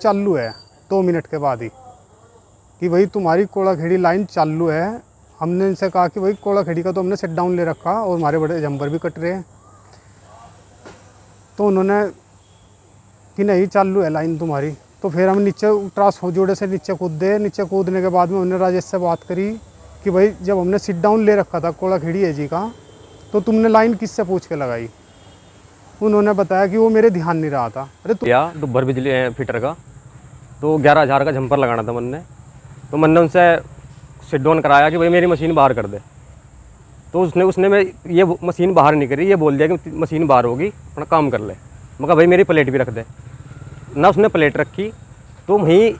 चालू है 2 मिनट के बाद ही कि भाई तुम्हारी कोड़ा खेड़ी लाइन चालू है। हमने इनसे कहा कि भाई कोड़ा खेड़ी का तो हमने सेट डाउन ले रखा और हमारे बड़े जंपर भी कट रहे हैं। तो उन्होंने कि नहीं चालू है लाइन तुम्हारी। तो फिर हम नीचे ट्रांसफॉर्मर जोड़े से नीचे कूदे। नीचे कूदने के बाद में उन्होंने राजेश से बात करी कि भाई जब हमने सिट डाउन ले रखा था कोड़ा खेड़ी एजी का तो तुमने लाइन किससे पूछ के लगाई। उन्होंने बताया कि वो मेरे ध्यान नहीं रहा था। अरे डुब्बर बिजली फिटर का तो 11,000 का जंपर लगाना था मन ने। तो मैंने उनसे सिट डाउन कराया कि भाई मेरी मशीन बाहर कर दे। तो उसने मैं ये मशीन बाहर नहीं करी, ये बोल दिया कि मशीन बाहर होगी अपना काम कर ले। मैं कहा भाई मेरी प्लेट भी रख दे ना। उसने प्लेट रखी। तो वहीं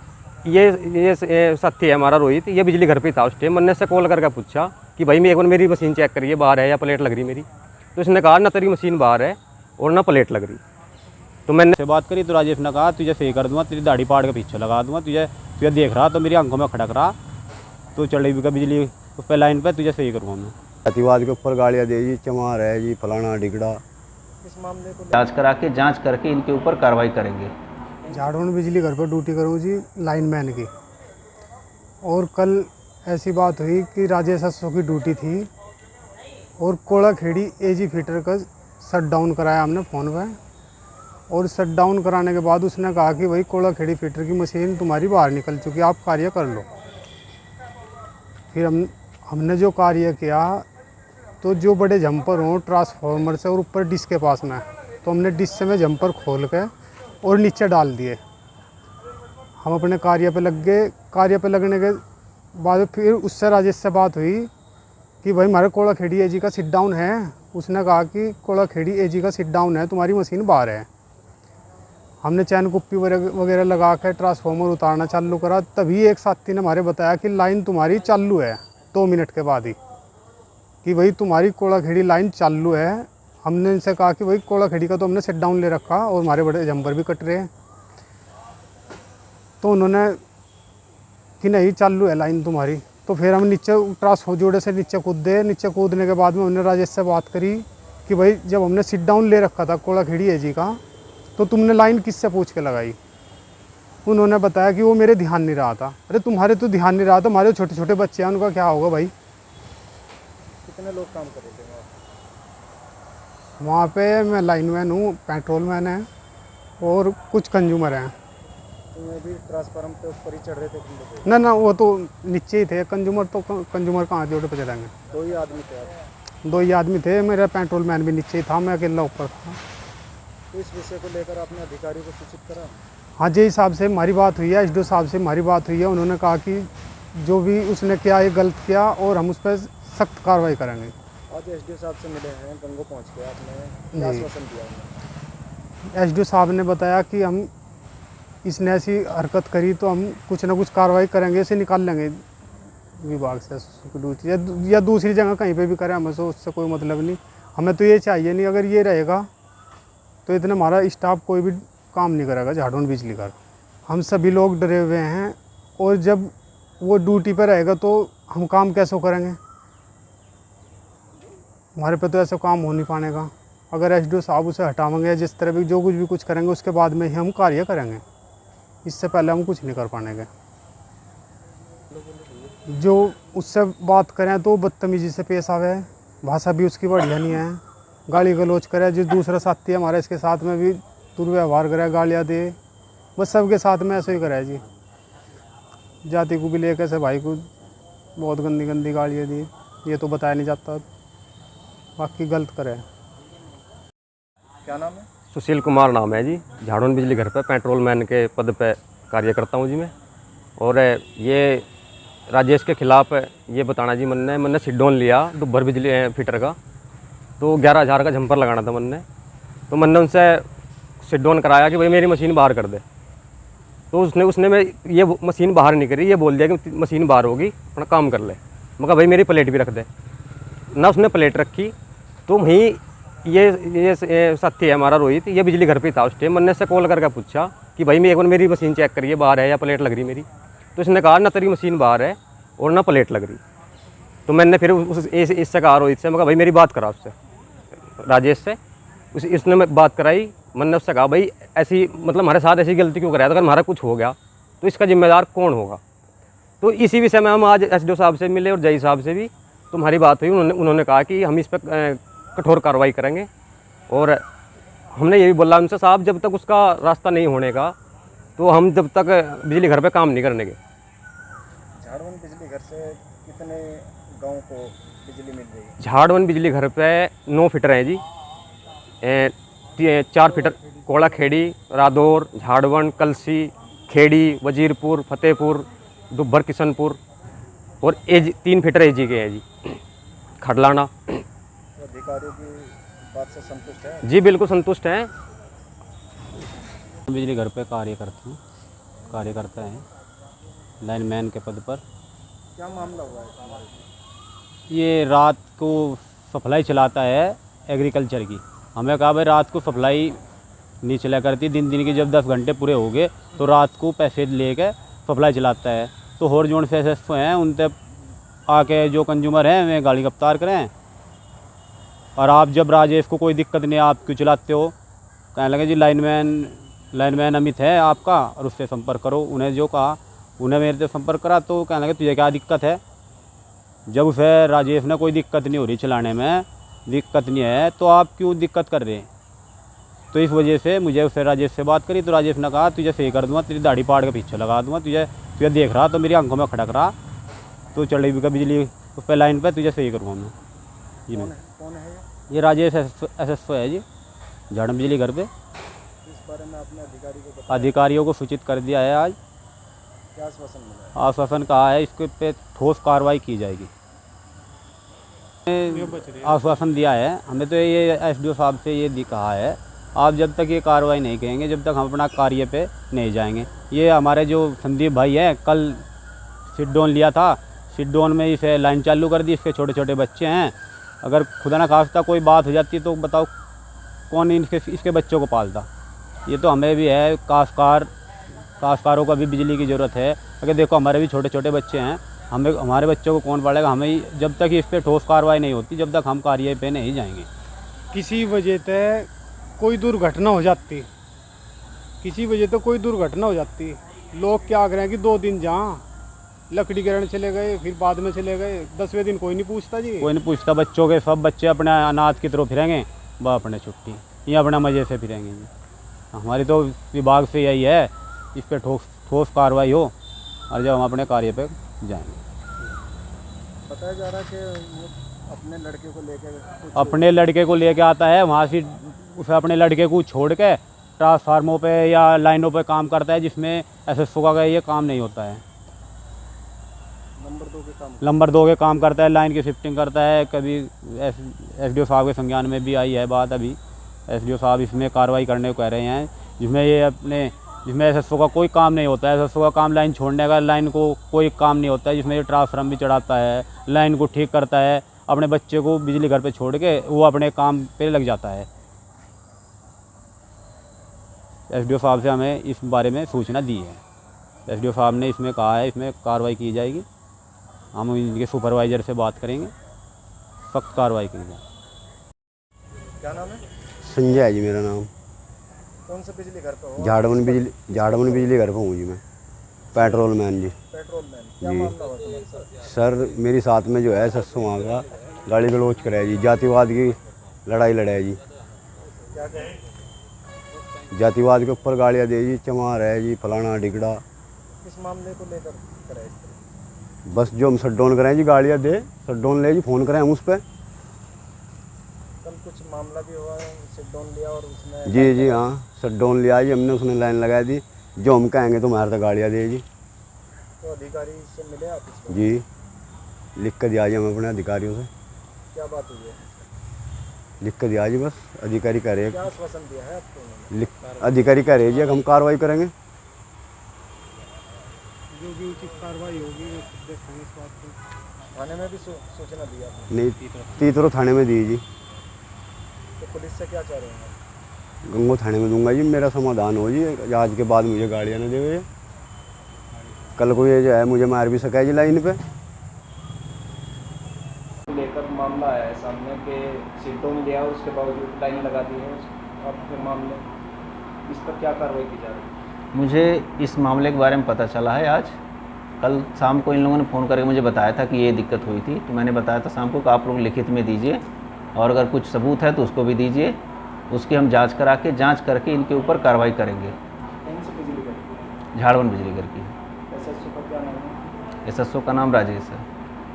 ये साथी है हमारा रोहित, ये बिजली घर पे था उस टाइम। मैंने से कॉल करके पूछा कि भाई मैं एक बार मेरी मशीन चेक करिए बाहर है या प्लेट लग रही मेरी। तो उसने कहा ना तेरी मशीन बाहर है और ना प्लेट लग रही। तो मैंने से बात करी तो राजेश ने कहा तुझे सही कर दूंगा, तेरी दाढ़ी पाड़ के पीछे लगा दूंगा, तुझे देख रहा तो मेरी आंखों में खड़क रहा तो चढ़ी भी का बिजली पे लाइन पे तुझे सही करूँगा मैं। अतिवाद के ऊपर गालियाँ दे जी, चमार है जी, फलाना डिगड़ा। इस मामले को जांच करके इनके ऊपर कार्रवाई करेंगे। झाड़ों बिजली घर पर ड्यूटी करूँ जी लाइनमैन की। और कल ऐसी बात हुई कि राजेश अशोक की ड्यूटी थी और कोड़ा खेड़ी एजी फिटर का शट डाउन कराया हमने फ़ोन पे। और शट डाउन कराने के बाद उसने कहा कि भाई कोड़ा खेड़ी फिटर की मशीन तुम्हारी बाहर निकल चुकी है, आप कार्य कर लो। फिर हमने जो कार्य किया तो जो बड़े जंपर हों ट्रांसफार्मर से और ऊपर डिश के पास में, तो हमने डिश से में जंपर खोल के और नीचे डाल दिए। हम अपने कार्य पे लग गए। कार्य पे लगने के बाद फिर उससे राजेश से बात हुई कि भाई हमारे कोड़ा खेड़ी एजी का सिट डाउन है। उसने कहा कि कोड़ा खेड़ी एजी का सिट डाउन है, तुम्हारी मशीन बाहर है। हमने चैन कुप्पी वगैरह लगा कर ट्रांसफार्मर उतारना चालू करा। तभी एक साथी ने हमारे बताया कि लाइन तुम्हारी चालू है 2 मिनट के बाद ही कि भाई तुम्हारी कोड़ा खेड़ी लाइन चालू है। हमने इनसे कहा कि भाई कोड़ा खेड़ी का तो हमने सेट डाउन ले रखा और हमारे बड़े जंपर भी कट रहे हैं। तो उन्होंने कि नहीं चालू है लाइन तुम्हारी। तो फिर हम नीचे ट्रांसफॉर्मर जोड़े से नीचे कूदे। नीचे कूदने के बाद में उन्होंने राजेश से बात करी कि भाई जब हमने सिट डाउन ले रखा था कोड़ा खेड़ी एजी का तो तुमने लाइन किससे पूछ के लगाई। उन्होंने बताया कि वो मेरे ध्यान नहीं रहा था। अरे तुम्हारे तो ध्यान नहीं रहा था, हमारे छोटे छोटे बच्चे हैं उनका क्या होगा भाई। कितने लोग काम कर रहे थे वहाँ पे मैं लाइनमैन हूँ, पेट्रोलमैन है और कुछ कंज्यूमर हैं। तो मैं भी ट्रांसफार्मर पे ऊपर ही चढ़ रहे थे खंभे पे। ना वो तो नीचे ही थे। कंज्यूमर कहाँ जोड़े पे चलेंगे। 2 ही आदमी थे आप। 2 ही आदमी थे। मेरा पेट्रोलमैन भी नीचे ही था, मैं अकेला ऊपर था। तो इस विषय को लेकर आपने अधिकारियों को सूचित करा? हाँ जी, साहब से हमारी बात हुई है, एसडीओ साहब से हमारी बात हुई है। उन्होंने कहा कि जो भी उसने किया ये गलत किया और हम उस पर सख्त कार्रवाई करेंगे। आज एसडीओ साहब से मिले हैं, गंगो पहुंच के आपने क्या आश्वासन दिया उन्हें? एसडीओ साहब ने बताया कि हम इसने ऐसी हरकत करी तो हम कुछ ना कुछ कार्रवाई करेंगे, इसे निकाल लेंगे विभाग से ड्यूटी या दूसरी जगह कहीं पे भी करें, हमें तो उससे कोई मतलब नहीं। हमें तो ये चाहिए नहीं। अगर ये रहेगा तो इतना हमारा स्टाफ कोई भी काम नहीं करेगा झाड़ों बिजली का। हम सभी लोग डरे हुए हैं और जब वो ड्यूटी पर रहेगा तो हम काम कैसे करेंगे। हमारे पे तो ऐसा काम हो नहीं पाने का। अगर एसडीओ साहब उसे हटाएंगे, जिस तरह भी जो कुछ करेंगे उसके बाद में ही हम कार्य करेंगे। इससे पहले हम कुछ नहीं कर पाएंगे। जो उससे बात करें तो बदतमीजी से पेश आवे, भाषा भी उसकी बढ़िया नहीं है, गाली गलौज करे। जो दूसरा साथी है हमारे इसके साथ में भी दुर्व्यवहार करे, गालियाँ दे, बस सबके साथ में ऐसा ही करे जी। जाति को भी लेकर से भाई को बहुत गंदी गंदी गालियाँ दी, ये तो बताया नहीं जाता, बाकी गलत करे। क्या नाम है? सुशील कुमार नाम है जी। झाड़ों बिजली घर पे पेट्रोलमैन के पद पे कार्य करता हूँ जी मैं। और ये राजेश के खिलाफ ये बताना जी, मैंने सिट डाउन लिया डुब्बर बिजली फिटर का तो 11,000 का जंपर लगाना था मैंने। तो मैंने उनसे सिट डाउन कराया कि भाई मेरी मशीन बाहर कर दे। तो उसने मैं ये मशीन बाहर नहीं करी, ये बोल दिया कि मशीन बाहर होगी अपना काम कर ले। मैं कहा भाई मेरी प्लेट भी रख दे ना। उसने प्लेट रखी। तो वहीं ये साथी है हमारा रोहित, ये बिजली घर पे था उस टाइम। मैंने से कॉल करके पूछा कि भाई मैं एक बार मेरी मशीन चेक करिए बाहर है या प्लेट लग रही मेरी। तो उसने कहा ना तेरी मशीन बाहर है और ना प्लेट लग रही। तो मैंने फिर इससे कहा रोहित से, मैं कहा भाई मेरी बात करा उससे राजेश से। उसने बात कराई मैंने उससे कहा भाई ऐसी मतलब हमारे साथ ऐसी गलती क्यों कराया, तो अगर हमारा कुछ हो गया तो इसका जिम्मेदार कौन होगा। तो इसी विषय में हम आज एसडीओ साहब से मिले और जई साहब से भी, तो हमारी बात हुई। उन्होंने कहा कि हम इस पर कठोर कार्रवाई करेंगे। और हमने ये भी बोला उनसे, साहब जब तक उसका रास्ता नहीं होने का तो हम जब तक बिजली घर पे काम नहीं करने के। झाड़वन बिजली घर से कितने गांव को बिजली मिल रही है? झाड़वन बिजली घर पे 9 फिटर हैं जी। 4 फिटर कोड़ा खेड़ी, रादौर, झाड़वन, कलसी, खेड़ी, वजीरपुर, फतेहपुर, दुब्बर, किशनपुर और 3 फिटर एजी के हैं जी, खडलाना। तो अधिकारियों की बात से संतुष्ट है? जी बिल्कुल संतुष्ट हैं। बिजली घर पे कार्यकर्ता हैं लाइनमैन के पद पर। क्या मामला हुआ है हमारे? ये रात को सप्लाई चलाता है एग्रीकल्चर की। हमें कहा भाई रात को सप्लाई नहीं चला करती, दिन की जब 10 घंटे पूरे हो गए तो रात को पैसे लेके सप्लाई चलाता है। तो होर जोन से एसएसओ हैं, उनसे आके जो कंज्यूमर हैं वे गाड़ी गिरफ्तार करें। और आप जब राजेश को कोई दिक्कत नहीं, आप क्यों चलाते हो? कहने लगे जी लाइनमैन अमित है आपका और उससे संपर्क करो। उन्हें जो कहा, उन्हें मेरे से संपर्क करा तो कहने लगे तुझे क्या दिक्कत है? जब उसे राजेश ने कोई दिक्कत नहीं हो रही चलाने में, दिक्कत नहीं है तो आप क्यों दिक्कत कर रहे हैं? तो इस वजह से मुझे उससे राजेश से बात करी तो राजेश ने कहा तुझे सही कर दूंगा, तेरी दाढ़ी पाड़ के पीछे लगा दूंगा, तुझे देख रहा तो मेरी आंखों में खटक रहा तो चढ़ी भी का बिजली उस पर लाइन पर, तुझे सही करूँगा मैं। जी मैं कौन है ये राजेश एसएसओ है जी, झाड़न बिजली घर पे। इस बारे में आपने अधिकारियों को अधिकारियों को सूचित कर दिया है आज। क्या आश्वासन मिला है? आश्वासन कहा है इसके पे ठोस कार्रवाई की जाएगी। आश्वासन दिया है हमें, तो ये एसडीओ साहब से ये कहा है आप जब तक ये कार्रवाई नहीं करेंगे जब तक हम अपना कार्य पे नहीं जाएंगे। ये हमारे जो संदीप भाई हैं, कल सिडडोन लिया था, सिडडोन में इसे लाइन चालू कर दी, इसके छोटे छोटे बच्चे हैं। अगर खुदा ना खास्ता कोई बात हो जाती तो बताओ कौन इसके बच्चों को पालता? ये तो हमें भी है, काश्तकारों को भी बिजली की ज़रूरत है। अगर देखो हमारे भी छोटे छोटे बच्चे हैं, हमारे बच्चों को कौन पालेगा? हमें जब तक इस पर ठोस कार्रवाई नहीं होती जब तक हम कार्य पे नहीं जाएंगे। किसी वजह से कोई दुर्घटना हो जाती, लोग क्या करें कि 2 दिन जहाँ लकड़ी गिरने चले गए, फिर बाद में चले गए, 10वें दिन कोई नहीं पूछता जी। कोई नहीं पूछता, बच्चों के सब बच्चे अपने अनाथ की तरफ फिरेंगे, वह अपने छुट्टी, ये अपना मज़े से फिरेंगे जी। हमारी तो विभाग से यही है इस पर ठोस कार्रवाई हो और जब हम अपने कार्य पे जाएंगे। बताया जा रहा है कि वो अपने लड़के को लेकर आता है, वहाँ से उसे अपने लड़के को छोड़ के ट्रांसफार्मों पे या लाइनों पे काम करता है, जिसमें एसएसओ का ये काम नहीं होता है। नंबर 2 के काम करता है, लाइन की शिफ्टिंग करता है। कभी एसडीओ साहब के संज्ञान में भी आई है बात, अभी एसडीओ साहब इसमें कार्रवाई करने को कह रहे हैं, जिसमें एसएसओ का कोई काम नहीं होता है। एसएसओ का काम लाइन छोड़ने का, लाइन को कोई काम नहीं होता है, जिसमें ये ट्रांसफार्मर भी चढ़ाता है, लाइन को ठीक करता है, अपने बच्चे को बिजली घर पे छोड़ के वो अपने काम पे लग जाता है। एसडीओ साहब से हमें इस बारे में सूचना दी है, एसडीओ साहब ने इसमें कहा है इसमें कार्रवाई की जाएगी। हम इनके सुपरवाइज़र से बात करेंगे, सख्त कार्रवाई की जाए। क्या नाम है? संजय है जी मेरा नाम। कौन सा बिजली घर पे हो? झाड़वन बिजली घर पर हूँ जी मैं, पेट्रोल मैन जी। पेट्रोल मैन, क्या जी। मामला हुआ तुम्हारे साथ? सर मेरी साथ में जो है सस्सू वहाँ का गाली गलौज कराया जी, जातिवाद की लड़ाई लड़ाई जी, क्या कहे? जातिवाद के ऊपर गालियाँ दे जी, चमार है जी, फलाना ढिगड़ा। किस मामले को लेकर करा इस तरह? बस जो हम शटडाउन कराएं जी, गालियाँ दे, शटडाउन ले जी, फ़ोन करें हम उस पर। कल कुछ मामला भी हुआ है, शटडाउन लिया और उसमें जी हाँ, शटडाउन लिया जी हमने, उसने लाइन लगा दी, जो हम कहेंगे तो हमारे तक गालियाँ दे जी। तो अधिकारी से मिले आप इसको? जी लिख कर दिया जी हम अपने अधिकारियों से, क्या बात हुई है? लिख कर दिया जी, बस अधिकारी कह रहे क्या हैं, आश्वासन दिया है आपको उन्होंने? अधिकारी कह रहे जी हम कार्रवाई करेंगे। जो भी उचित कार्रवाई होगी वो देखेंगे इस बात को। थाने में भी सूचना दी आपने? नहीं, तीतरो थाने में दी जी। तो पुलिस से क्या चाह रहे हैं? गंगो थाने में दूंगा जी, मेरा समाधान हो जी, आज के बाद मुझे गाड़ियाँ न देवे। कल को ये जो है मुझे मार भी सका है जी लाइन पे। लेकर मामला है सामने के शटडाउन लिया, उसके बावजूद लाइन लगा दी है, आप फिर मामले इस पर क्या कार्रवाई की जा रही है? मुझे इस मामले के बारे में पता चला है आज। कल शाम को इन लोगों ने फ़ोन करके मुझे बताया था कि ये दिक्कत हुई थी, तो मैंने बताया था शाम को कि आप लोग लिखित में दीजिए और अगर कुछ सबूत है तो उसको भी दीजिए। उसकी हम जांच करके इनके ऊपर कार्रवाई करेंगे। कौन सी बिजली घर? झाड़वन बिजली घर की। एसएसओ का क्या नाम है? एसएसओ का नाम राजेश है।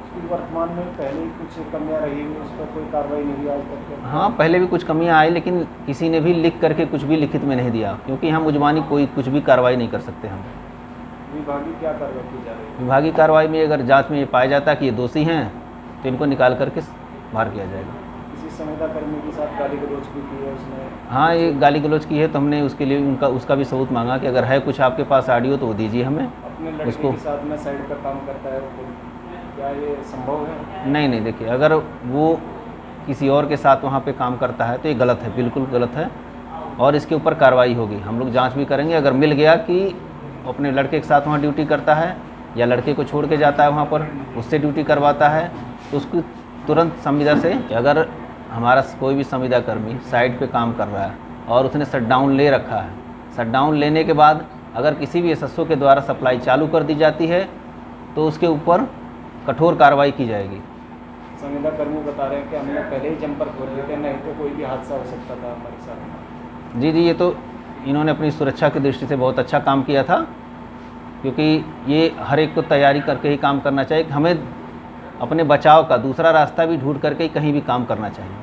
उसकी वर्तमान में पहले ही कुछ कमियां रही हुई, उस पर कोई कार्रवाई नहीं हुई आज तक? हाँ, पहले भी कुछ कमियां आई, लेकिन किसी ने भी लिख करके कुछ भी लिखित में नहीं दिया, क्योंकि हम मुजबानी कोई कुछ भी कार्रवाई नहीं कर सकते हम। विभागीय क्या कार्रवाई की जा रही है? विभागीय कार्रवाई में अगर जांच में ये पाया जाता है कि ये दोषी हैं तो इनको निकाल करके बाहर किया जाएगा। किसी संविदा कर्मी के साथ गाली गलौज भी की है उसने? हाँ, ये गाली गलौज की है तो हमने उसके लिए उसका भी सबूत मांगा कि अगर है कुछ आपके पास ऑडियो तो वो दीजिए हमें। अपने लड़के उसको के साथ में साइड पर काम करता है तो क्या ये संभव है? नहीं, देखिए, अगर वो किसी और के साथ वहाँ पे काम करता है तो ये गलत है, बिल्कुल गलत है और इसके ऊपर कार्रवाई होगी। हम लोग जांच भी करेंगे। अगर मिल गया कि अपने लड़के के साथ वहाँ ड्यूटी करता है या लड़के को छोड़ के जाता है वहाँ पर, उससे ड्यूटी करवाता है, तो उसकी तुरंत संविदा से, अगर हमारा कोई भी संविदा कर्मी साइट पे काम कर रहा है और उसने शटडाउन ले रखा है, शटडाउन लेने के बाद अगर किसी भी एसएसओ के द्वारा सप्लाई चालू कर दी जाती है तो उसके ऊपर कठोर कार्रवाई की जाएगी। संविदा कर्मी बता रहे हैं कि हमने पहले ही जंपर खोल लिए थे, नहीं तो कोई भी हादसा हो सकता था हमारे साथ। जी, ये तो इन्होंने अपनी सुरक्षा की दृष्टि से बहुत अच्छा काम किया था, क्योंकि ये हर एक को तैयारी करके ही काम करना चाहिए। हमें अपने बचाव का दूसरा रास्ता भी ढूंढ करके ही कहीं भी काम करना चाहिए।